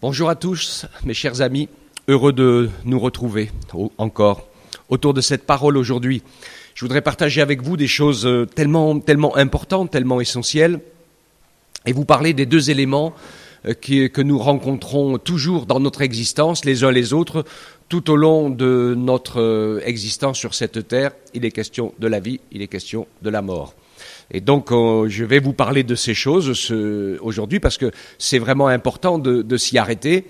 Bonjour à tous, mes chers amis, heureux de nous retrouver encore autour de cette parole aujourd'hui. Je voudrais partager avec vous des choses tellement importantes, tellement essentielles, et vous parler des deux éléments que nous rencontrons toujours dans notre existence, les uns les autres, tout au long de notre existence sur cette terre. Il est question de la vie, il est question de la mort. Et donc, je vais vous parler de ces choses aujourd'hui parce que c'est vraiment important de s'y arrêter.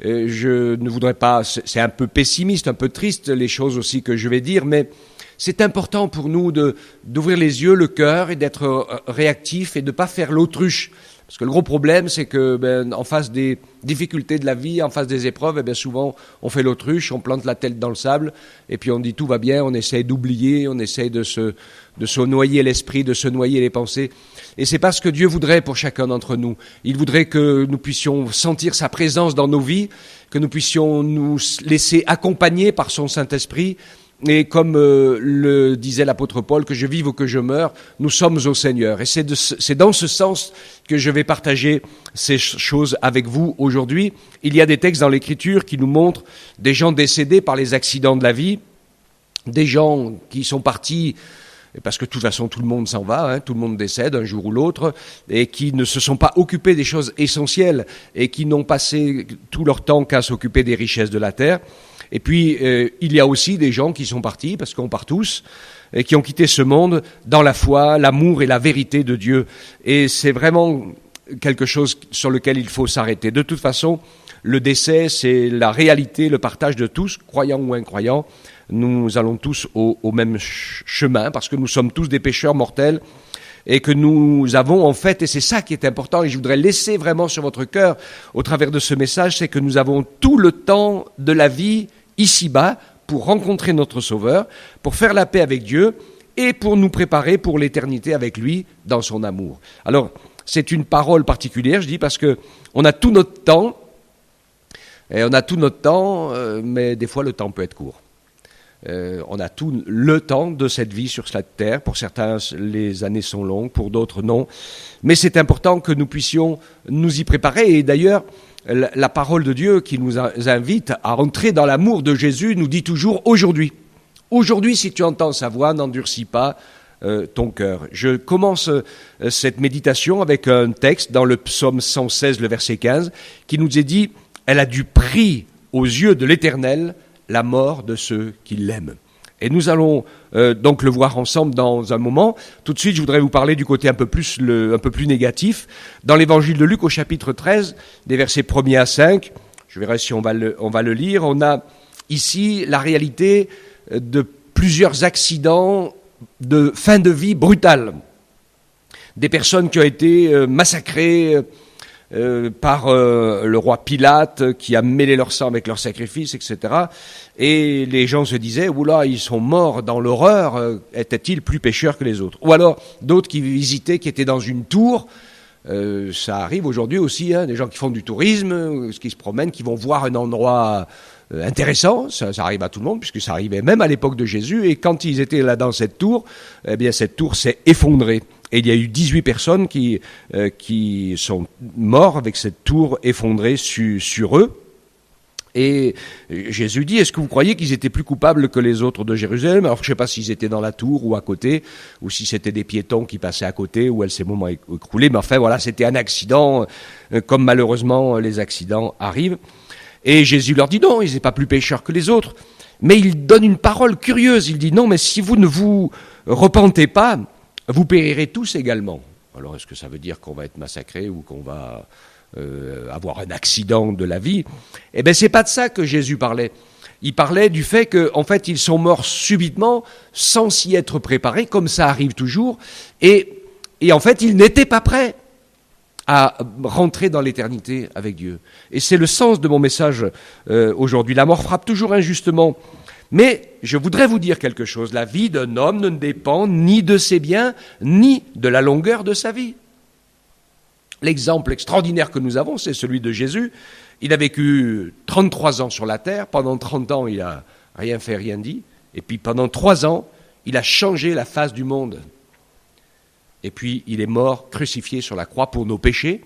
Je ne voudrais pas, c'est un peu pessimiste, un peu triste les choses aussi que je vais dire, mais c'est important pour nous d'ouvrir les yeux, le cœur et d'être réactif et de ne pas faire l'autruche. Parce que le gros problème, c'est que en face des difficultés de la vie, en face des épreuves, souvent on fait l'autruche, on plante la tête dans le sable, et puis on dit tout va bien, on essaye d'oublier, on essaye de se noyer l'esprit, de se noyer les pensées. Et c'est pas ce que Dieu voudrait pour chacun d'entre nous. Il voudrait que nous puissions sentir sa présence dans nos vies, que nous puissions nous laisser accompagner par son Saint-Esprit. Et comme le disait l'apôtre Paul, que je vive ou que je meure, nous sommes au Seigneur. Et c'est dans ce sens que je vais partager ces choses avec vous aujourd'hui. Il y a des textes dans l'Écriture qui nous montrent des gens décédés par les accidents de la vie, des gens qui sont partis, parce que de toute façon tout le monde s'en va, tout le monde décède un jour ou l'autre, et qui ne se sont pas occupés des choses essentielles et qui n'ont passé tout leur temps qu'à s'occuper des richesses de la terre. Et puis, il y a aussi des gens qui sont partis, parce qu'on part tous, et qui ont quitté ce monde dans la foi, l'amour et la vérité de Dieu. Et c'est vraiment quelque chose sur lequel il faut s'arrêter. De toute façon, le décès, c'est la réalité, le partage de tous, croyants ou incroyants. Nous allons tous au même chemin, parce que nous sommes tous des pécheurs mortels, et que nous avons en fait, et c'est ça qui est important, et je voudrais laisser vraiment sur votre cœur, au travers de ce message, c'est que nous avons tout le temps de la vie ici-bas pour rencontrer notre Sauveur, pour faire la paix avec Dieu, et pour nous préparer pour l'éternité avec lui dans son amour. Alors, c'est une parole particulière, je dis, parce que on a tout notre temps, mais des fois le temps peut être court. On a tout le temps de cette vie sur cette terre. Pour certains, les années sont longues, pour d'autres, non. Mais c'est important que nous puissions nous y préparer. Et d'ailleurs, la parole de Dieu qui nous invite à entrer dans l'amour de Jésus nous dit toujours aujourd'hui. Aujourd'hui, si tu entends sa voix, n'endurcis pas ton cœur. Je commence cette méditation avec un texte dans le psaume 116, le verset 15, qui nous est dit « Elle a du prix aux yeux de l'Éternel, la mort de ceux qui l'aiment. » Et nous allons donc le voir ensemble dans un moment. Tout de suite, je voudrais vous parler du côté un peu plus négatif. Dans l'évangile de Luc au chapitre 13, des versets 1er à 5, je verrai si on va le lire, on a ici la réalité de plusieurs accidents de fin de vie brutale. Des personnes qui ont été massacrées par le roi Pilate qui a mêlé leur sang avec leur sacrifice, etc. Et les gens se disaient, oula, ils sont morts dans l'horreur, étaient-ils plus pécheurs que les autres? Ou alors d'autres qui visitaient, qui étaient dans une tour, ça arrive aujourd'hui aussi, des gens qui font du tourisme, qui se promènent, qui vont voir un endroit intéressant, ça arrive à tout le monde, puisque ça arrivait même à l'époque de Jésus, et quand ils étaient là dans cette tour, cette tour s'est effondrée. Et il y a eu 18 personnes qui sont mortes avec cette tour effondrée sur eux. Et Jésus dit, est-ce que vous croyez qu'ils étaient plus coupables que les autres de Jérusalem? Alors je ne sais pas s'ils étaient dans la tour ou à côté, ou si c'était des piétons qui passaient à côté, ou elle s'est moment écroulée. Mais enfin voilà, c'était un accident, comme malheureusement les accidents arrivent. Et Jésus leur dit non, ils n'étaient pas plus pécheurs que les autres. Mais il donne une parole curieuse, il dit non, mais si vous ne vous repentez pas, vous périrez tous également. Alors, est-ce que ça veut dire qu'on va être massacré ou qu'on va avoir un accident de la vie? Eh bien, c'est pas de ça que Jésus parlait. Il parlait du fait qu'en fait, ils sont morts subitement, sans s'y être préparés, comme ça arrive toujours. Et en fait, ils n'étaient pas prêts à rentrer dans l'éternité avec Dieu. Et c'est le sens de mon message aujourd'hui. La mort frappe toujours injustement. Mais je voudrais vous dire quelque chose. La vie d'un homme ne dépend ni de ses biens, ni de la longueur de sa vie. L'exemple extraordinaire que nous avons, c'est celui de Jésus. Il a vécu 33 ans sur la terre. Pendant 30 ans, il n'a rien fait, rien dit. Et puis pendant 3 ans, il a changé la face du monde. Et puis il est mort, crucifié sur la croix pour nos péchés,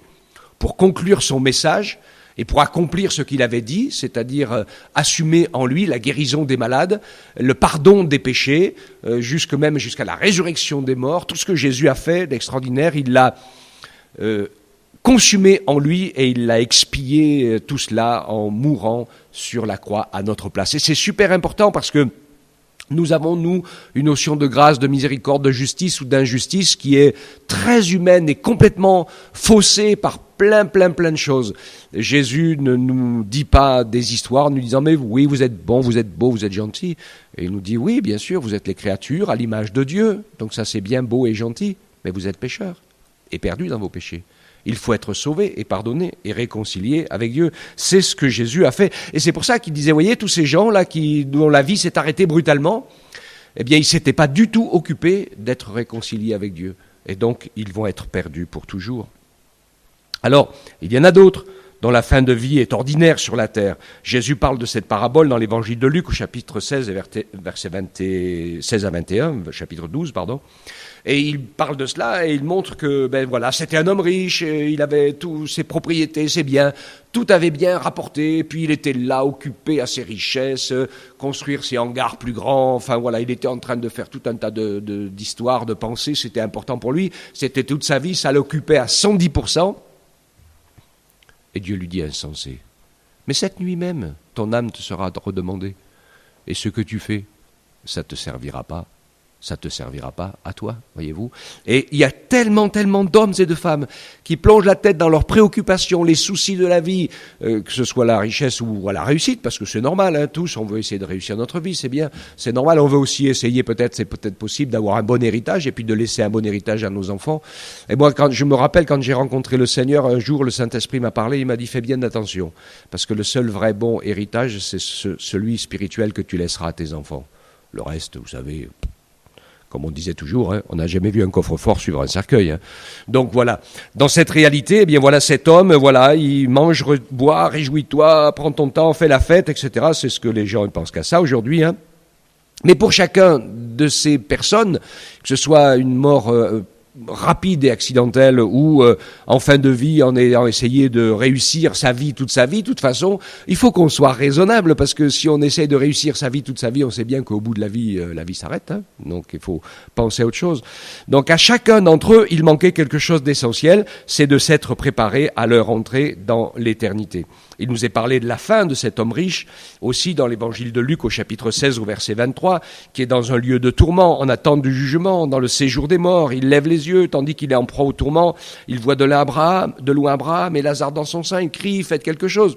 pour conclure son message Et pour accomplir ce qu'il avait dit, c'est-à-dire assumer en lui la guérison des malades, le pardon des péchés, jusqu'à la résurrection des morts, tout ce que Jésus a fait d'extraordinaire, il l'a consumé en lui et il l'a expié tout cela en mourant sur la croix à notre place. Et c'est super important parce que nous avons, nous, une notion de grâce, de miséricorde, de justice ou d'injustice qui est très humaine et complètement faussée par plein de choses. Jésus ne nous dit pas des histoires nous disant « mais oui, vous êtes bon, vous êtes beau, vous êtes gentil ». Et il nous dit « oui, bien sûr, vous êtes les créatures à l'image de Dieu, donc ça c'est bien beau et gentil, mais vous êtes pécheurs et perdus dans vos péchés ». Il faut être sauvé et pardonné et réconcilié avec Dieu. C'est ce que Jésus a fait. Et c'est pour ça qu'il disait, voyez, tous ces gens-là dont la vie s'est arrêtée brutalement, eh bien, ils ne s'étaient pas du tout occupés d'être réconciliés avec Dieu. Et donc, ils vont être perdus pour toujours. Alors, il y en a d'autres dont la fin de vie est ordinaire sur la terre. Jésus parle de cette parabole dans l'évangile de Luc, au chapitre 16, versets 16 à 21, chapitre 12, pardon. Et il parle de cela et il montre que, c'était un homme riche, il avait tous ses propriétés, ses biens, tout avait bien rapporté, puis il était là, occupé à ses richesses, construire ses hangars plus grands, il était en train de faire tout un tas d'histoires, de pensées, c'était important pour lui, c'était toute sa vie, ça l'occupait à 110%. Et Dieu lui dit insensé, mais cette nuit même, ton âme te sera redemandée, et ce que tu fais, ça ne te servira pas. Ça ne te servira pas à toi, voyez-vous. Et il y a tellement d'hommes et de femmes qui plongent la tête dans leurs préoccupations, les soucis de la vie, que ce soit la richesse ou la réussite, parce que c'est normal, tous, on veut essayer de réussir notre vie, c'est bien, c'est normal, on veut aussi essayer, c'est peut-être possible d'avoir un bon héritage, et puis de laisser un bon héritage à nos enfants. Et moi, je me rappelle, quand j'ai rencontré le Seigneur, un jour, le Saint-Esprit m'a parlé, il m'a dit, fais bien attention, parce que le seul vrai bon héritage, c'est celui spirituel que tu laisseras à tes enfants. Le reste, vous savez... Comme on disait toujours, on n'a jamais vu un coffre-fort suivre un cercueil. Donc voilà, dans cette réalité, cet homme, il mange, boit, réjouis-toi, prends ton temps, fais la fête, etc. C'est ce que les gens pensent qu'à ça aujourd'hui. Mais pour chacun de ces personnes, que ce soit une mort rapide et accidentelle ou en fin de vie en ayant essayé de réussir sa vie, toute sa vie, de toute façon, il faut qu'on soit raisonnable parce que si on essaie de réussir sa vie, toute sa vie, on sait bien qu'au bout de la vie s'arrête. Donc il faut penser à autre chose. Donc à chacun d'entre eux, il manquait quelque chose d'essentiel, c'est de s'être préparé à leur entrée dans l'éternité. Il nous est parlé de la fin de cet homme riche, aussi dans l'évangile de Luc au chapitre 16 au verset 23, qui est dans un lieu de tourment, en attente du jugement, dans le séjour des morts. Il lève les yeux, tandis qu'il est en proie au tourment. Il voit de loin Abraham et Lazare dans son sein. Il crie, faites quelque chose.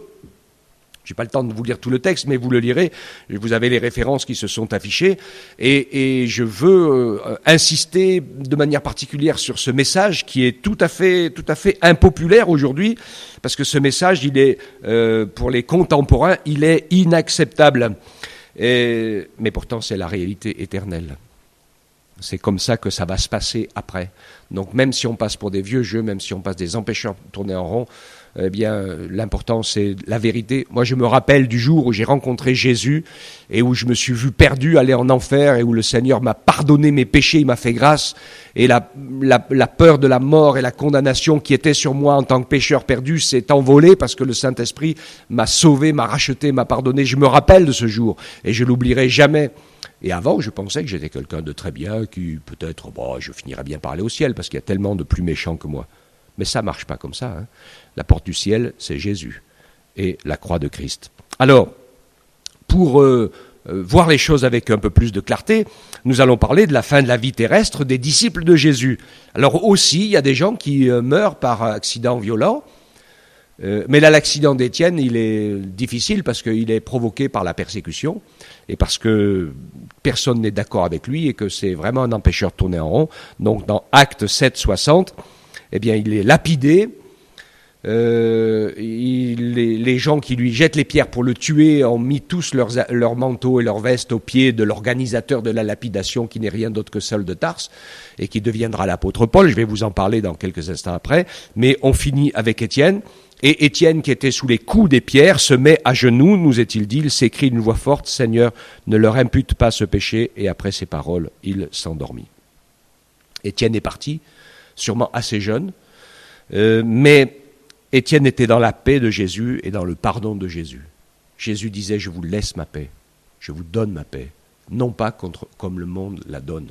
Je n'ai pas le temps de vous lire tout le texte, mais vous le lirez. Vous avez les références qui se sont affichées. Et je veux insister de manière particulière sur ce message qui est tout à fait impopulaire aujourd'hui, parce que ce message, il est, pour les contemporains, il est inacceptable. Mais pourtant, c'est la réalité éternelle. C'est comme ça que ça va se passer après. Donc même si on passe pour des vieux jeux, même si on passe des empêcheurs de tourner en rond, l'important c'est la vérité. Moi je me rappelle du jour où j'ai rencontré Jésus et où je me suis vu perdu, aller en enfer et où le Seigneur m'a pardonné mes péchés, il m'a fait grâce et la peur de la mort et la condamnation qui était sur moi en tant que pécheur perdu s'est envolée parce que le Saint-Esprit m'a sauvé, m'a racheté, m'a pardonné. Je me rappelle de ce jour et je l'oublierai jamais. Et avant, je pensais que j'étais quelqu'un de très bien, qui peut-être, je finirais bien par aller au ciel, parce qu'il y a tellement de plus méchants que moi. Mais ça ne marche pas comme ça. La porte du ciel, c'est Jésus et la croix de Christ. Alors, pour voir les choses avec un peu plus de clarté, nous allons parler de la fin de la vie terrestre des disciples de Jésus. Alors aussi, il y a des gens qui meurent par accident violent, mais là, l'accident d'Étienne, il est difficile parce qu'il est provoqué par la persécution et parce que personne n'est d'accord avec lui et que c'est vraiment un empêcheur de tourner en rond. Donc, dans Actes 7, 60, il est lapidé. Les gens qui lui jettent les pierres pour le tuer ont mis tous leurs manteaux et leurs vestes aux pieds de l'organisateur de la lapidation, qui n'est rien d'autre que Saul de Tarse, et qui deviendra l'apôtre Paul. Je vais vous en parler dans quelques instants après. Mais on finit avec Étienne. Et Étienne, qui était sous les coups des pierres, se met à genoux, nous est-il dit, il s'écrie d'une voix forte, « Seigneur, ne leur impute pas ce péché », et après ces paroles, il s'endormit. Étienne est parti, sûrement assez jeune, mais Étienne était dans la paix de Jésus et dans le pardon de Jésus. Jésus disait, je vous laisse ma paix, je vous donne ma paix, non pas comme le monde la donne.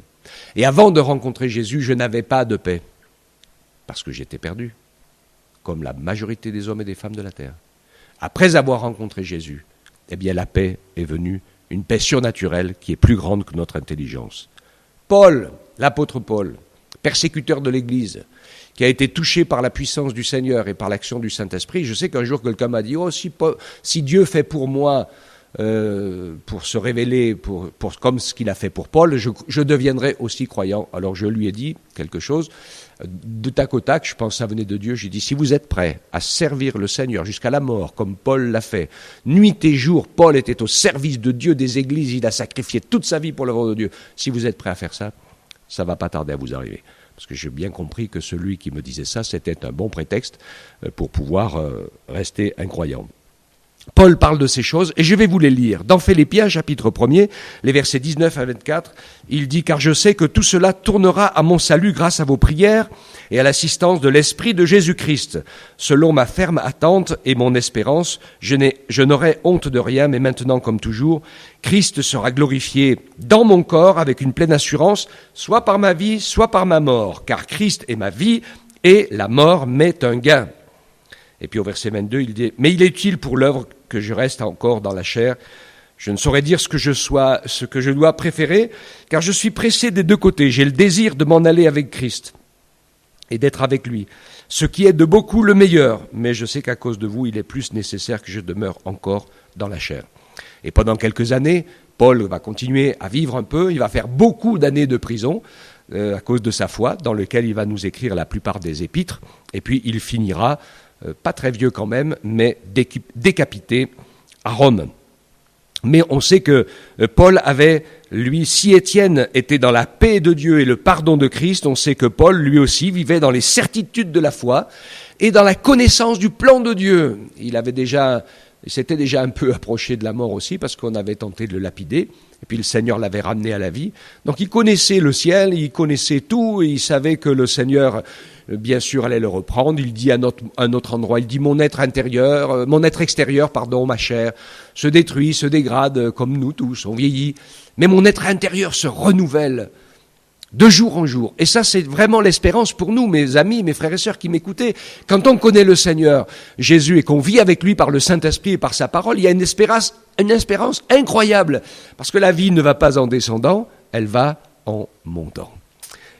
Et avant de rencontrer Jésus, je n'avais pas de paix, parce que j'étais perdu, comme la majorité des hommes et des femmes de la terre. Après avoir rencontré Jésus, eh bien la paix est venue, une paix surnaturelle qui est plus grande que notre intelligence. Paul, l'apôtre Paul, persécuteur de l'Église, qui a été touché par la puissance du Seigneur et par l'action du Saint-Esprit. Je sais qu'un jour quelqu'un m'a dit « Oh, si Dieu fait pour moi, pour se révéler, comme ce qu'il a fait pour Paul, je deviendrai aussi croyant. » Alors je lui ai dit quelque chose, de tac au tac, je pense que ça venait de Dieu. J'ai dit « Si vous êtes prêts à servir le Seigneur jusqu'à la mort, comme Paul l'a fait, nuit et jour, Paul était au service de Dieu, des églises, il a sacrifié toute sa vie pour l'œuvre de Dieu. Si vous êtes prêts à faire ça, ça ne va pas tarder à vous arriver. » Parce que j'ai bien compris que celui qui me disait ça, c'était un bon prétexte pour pouvoir rester incroyant. Paul parle de ces choses, et je vais vous les lire. Dans Philippiens, chapitre 1er, les versets 19 à 24, il dit « Car je sais que tout cela tournera à mon salut grâce à vos prières et à l'assistance de l'Esprit de Jésus-Christ. Selon ma ferme attente et mon espérance, je n'aurai honte de rien, mais maintenant comme toujours, Christ sera glorifié dans mon corps avec une pleine assurance, soit par ma vie, soit par ma mort. Car Christ est ma vie, et la mort m'est un gain. » Et puis au verset 22, il dit « Mais il est utile pour l'œuvre que je reste encore dans la chair. Je ne saurais dire ce que je dois préférer, car je suis pressé des deux côtés. J'ai le désir de m'en aller avec Christ et d'être avec lui, ce qui est de beaucoup le meilleur. Mais je sais qu'à cause de vous, il est plus nécessaire que je demeure encore dans la chair. » Et pendant quelques années, Paul va continuer à vivre un peu. Il va faire beaucoup d'années de prison à cause de sa foi, dans lequel il va nous écrire la plupart des épîtres. Et puis il finira pas très vieux quand même, mais décapité à Rome. Mais on sait que Paul avait, lui, si Étienne était dans la paix de Dieu et le pardon de Christ, on sait que Paul, lui aussi, vivait dans les certitudes de la foi et dans la connaissance du plan de Dieu. Il s'était déjà un peu approché de la mort aussi, parce qu'on avait tenté de le lapider, et puis le Seigneur l'avait ramené à la vie. Donc il connaissait le ciel, il connaissait tout, et il savait que le Seigneur, bien sûr, allait le reprendre. Il dit à un autre endroit, il dit « Mon être extérieur, ma chair, se détruit, se dégrade, comme nous tous, on vieillit, mais mon être intérieur se renouvelle de jour en jour. » Et ça, c'est vraiment l'espérance pour nous, mes amis, mes frères et sœurs qui m'écoutaient. Quand on connaît le Seigneur Jésus et qu'on vit avec lui par le Saint-Esprit et par sa parole, il y a une espérance incroyable. Parce que la vie ne va pas en descendant, elle va en montant.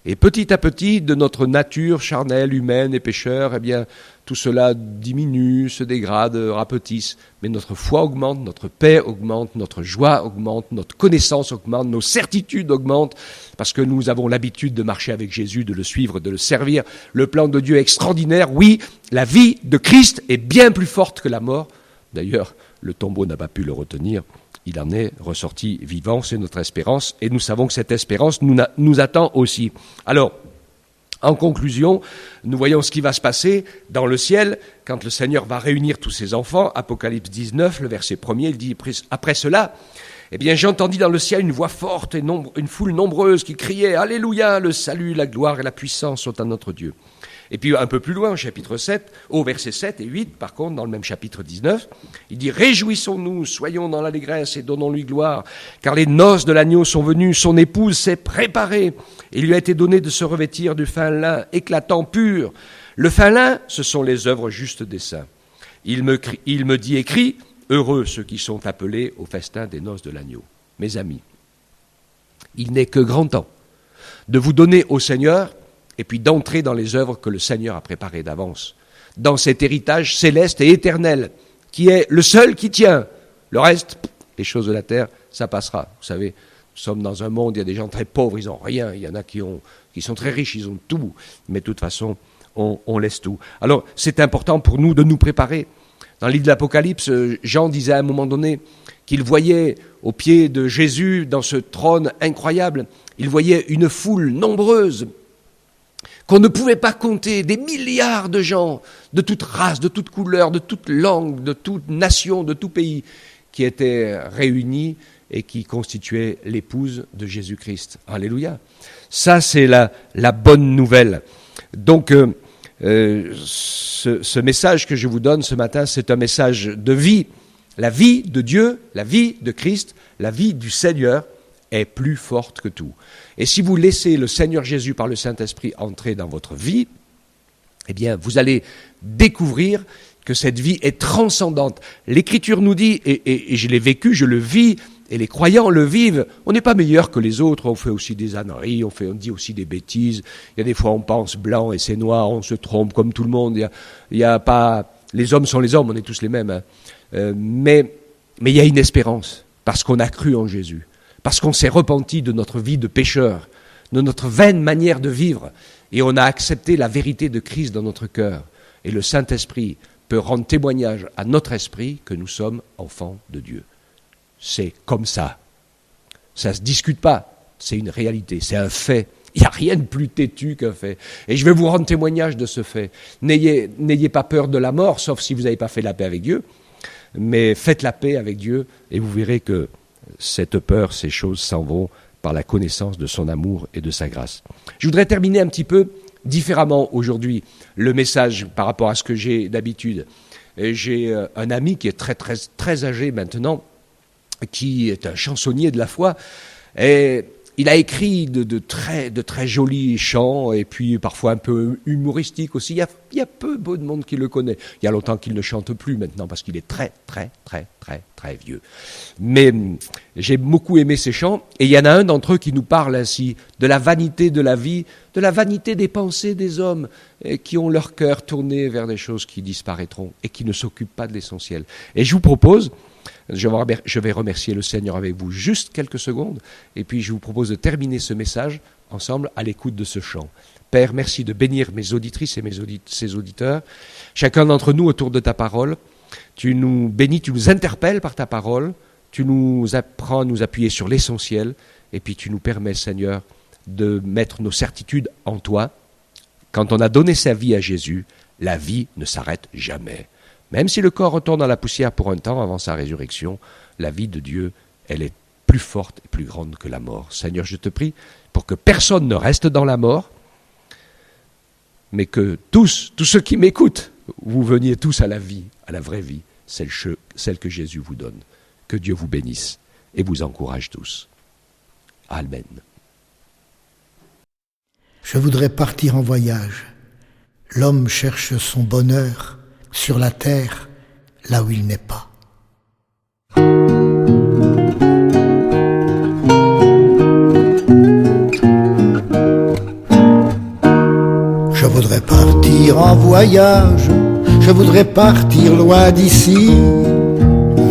Et petit à petit, de notre nature charnelle, humaine et pécheur, eh bien, tout cela diminue, se dégrade, rapetisse. Mais notre foi augmente, notre paix augmente, notre joie augmente, notre connaissance augmente, nos certitudes augmentent, parce que nous avons l'habitude de marcher avec Jésus, de le suivre, de le servir. Le plan de Dieu est extraordinaire. Oui, la vie de Christ est bien plus forte que la mort. D'ailleurs, le tombeau n'a pas pu le retenir. Il en est ressorti vivant, c'est notre espérance, et nous savons que cette espérance nous attend aussi. Alors, en conclusion, nous voyons ce qui va se passer dans le ciel, quand le Seigneur va réunir tous ses enfants. Apocalypse 19, le verset 1er, il dit « Après cela, eh bien, j'entendis dans le ciel une voix forte et une foule nombreuse qui criait « Alléluia, le salut, la gloire et la puissance sont à notre Dieu ». Et puis un peu plus loin, au chapitre 7, au verset 7 et 8, par contre, dans le même chapitre 19, il dit « Réjouissons-nous, soyons dans l'allégresse et donnons-lui gloire, car les noces de l'agneau sont venues, son épouse s'est préparée, et il lui a été donné de se revêtir du fin lin éclatant pur. Le fin lin, ce sont les œuvres justes des saints. Il me dit écrit, heureux ceux qui sont appelés au festin des noces de l'agneau. » Mes amis, il n'est que grand temps de vous donner au Seigneur et puis d'entrer dans les œuvres que le Seigneur a préparées d'avance, dans cet héritage céleste et éternel, qui est le seul qui tient. Le reste, les choses de la terre, ça passera. Vous savez, nous sommes dans un monde, il y a des gens très pauvres, ils n'ont rien, il y en a qui sont très riches, ils ont tout, mais de toute façon, on laisse tout. Alors, c'est important pour nous de nous préparer. Dans le livre de l'Apocalypse, Jean disait à un moment donné qu'il voyait au pied de Jésus, dans ce trône incroyable, il voyait une foule nombreuse, qu'on ne pouvait pas compter, des milliards de gens, de toute race, de toute couleur, de toute langue, de toute nation, de tout pays, qui étaient réunis et qui constituaient l'épouse de Jésus-Christ. Alléluia. Ça, c'est la bonne nouvelle. Donc, ce message que je vous donne ce matin, c'est un message de vie. La vie de Dieu, la vie de Christ, la vie du Seigneur est plus forte que tout. Et si vous laissez le Seigneur Jésus par le Saint-Esprit entrer dans votre vie, eh bien, vous allez découvrir que cette vie est transcendante. L'Écriture nous dit, et je l'ai vécu, je le vis, et les croyants le vivent, on n'est pas meilleur que les autres, on fait aussi des âneries, on dit aussi des bêtises, il y a des fois on pense blanc et c'est noir, on se trompe comme tout le monde, il y a pas, les hommes sont les hommes, on est tous les mêmes, hein. Mais il y a une espérance, parce qu'on a cru en Jésus, parce qu'on s'est repenti de notre vie de pécheur, de notre vaine manière de vivre, et on a accepté la vérité de Christ dans notre cœur, et le Saint-Esprit peut rendre témoignage à notre esprit que nous sommes enfants de Dieu. C'est comme ça. Ça ne se discute pas. C'est une réalité. C'est un fait. Il n'y a rien de plus têtu qu'un fait. Et je vais vous rendre témoignage de ce fait. N'ayez pas peur de la mort, sauf si vous n'avez pas fait la paix avec Dieu. Mais faites la paix avec Dieu et vous verrez que cette peur, ces choses s'en vont par la connaissance de son amour et de sa grâce. Je voudrais terminer un petit peu différemment aujourd'hui le message par rapport à ce que j'ai d'habitude. Et j'ai un ami qui est très âgé maintenant, qui est un chansonnier de la foi, et il a écrit de très jolis chants, et puis parfois un peu humoristiques aussi. Il y a peu de monde qui le connaît. Il y a longtemps qu'il ne chante plus maintenant, parce qu'il est très vieux. Mais j'ai beaucoup aimé ces chants, et il y en a un d'entre eux qui nous parle ainsi de la vanité de la vie, de la vanité des pensées des hommes, qui ont leur cœur tourné vers des choses qui disparaîtront, et qui ne s'occupent pas de l'essentiel. Et je vous propose, je vais remercier le Seigneur avec vous juste quelques secondes, et puis je vous propose de terminer ce message ensemble à l'écoute de ce chant. Père, merci de bénir mes auditrices et ces auditeurs, chacun d'entre nous autour de ta parole. Tu nous bénis, tu nous interpelles par ta parole, tu nous apprends à nous appuyer sur l'essentiel, et puis tu nous permets, Seigneur, de mettre nos certitudes en toi. Quand on a donné sa vie à Jésus, la vie ne s'arrête jamais. Même si le corps retourne à la poussière pour un temps avant sa résurrection, la vie de Dieu, elle est plus forte et plus grande que la mort. Seigneur, je te prie pour que personne ne reste dans la mort, mais que tous ceux qui m'écoutent, vous veniez tous à la vie, à la vraie vie, celle que Jésus vous donne. Que Dieu vous bénisse et vous encourage tous. Amen. Je voudrais partir en voyage. L'homme cherche son bonheur sur la terre, là où il n'est pas. Je voudrais partir en voyage, je voudrais partir loin d'ici,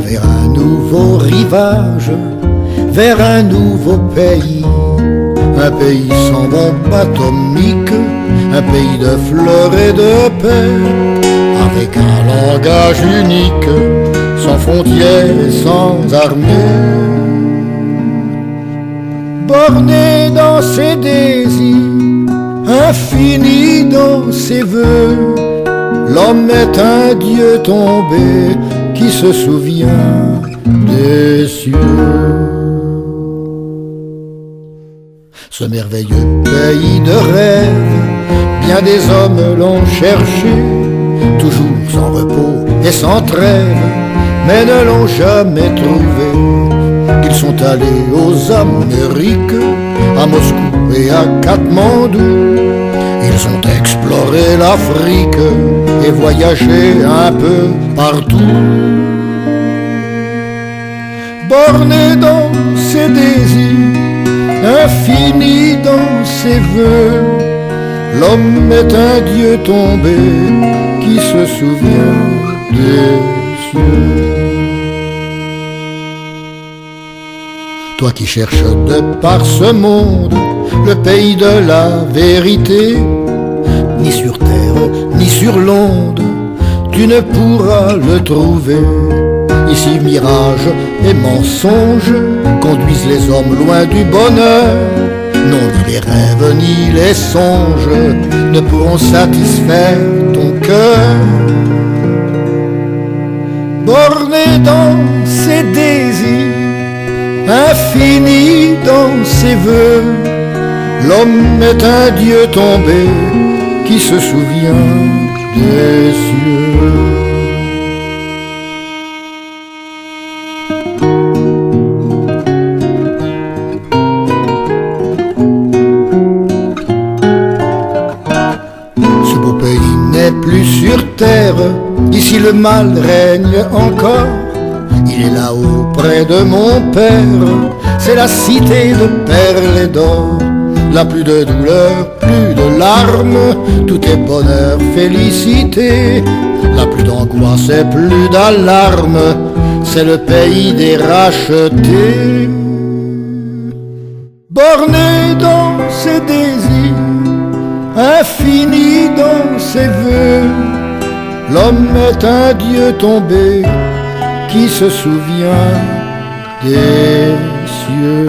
vers un nouveau rivage, vers un nouveau pays. Un pays sans bombe atomique, un pays de fleurs et de paix, avec un langage unique, sans frontières et sans armée. Borné dans ses désirs, infini dans ses vœux, l'homme est un Dieu tombé qui se souvient des cieux. Ce merveilleux pays de rêve, bien des hommes l'ont cherché, toujours sans repos et sans trêve, mais ne l'ont jamais trouvé. Ils sont allés aux Amériques, à Moscou et à Katmandou. Ils ont exploré l'Afrique et voyagé un peu partout. Borné dans ses désirs, infini dans ses voeux, l'homme est un Dieu tombé qui se souvient des cieux. Toi qui cherches de par ce monde le pays de la vérité, ni sur terre, ni sur l'onde, tu ne pourras le trouver. Ici mirage et mensonge conduisent les hommes loin du bonheur. Non, ni les rêves ni les songes ne pourront satisfaire ton cœur. Borné dans ses désirs, infini dans ses voeux, l'homme est un Dieu tombé qui se souvient des cieux. Ce beau pays n'est plus sur terre, ici le mal règne encore. Il est là-haut près de mon père, c'est la cité de perles et d'or. Là plus de douleur, plus de larmes, tout est bonheur, félicité. Là plus d'angoisse et plus d'alarme, c'est le pays des rachetés. Borné dans ses désirs, infini dans ses vœux, l'homme est un dieu tombé qui se souvient des cieux.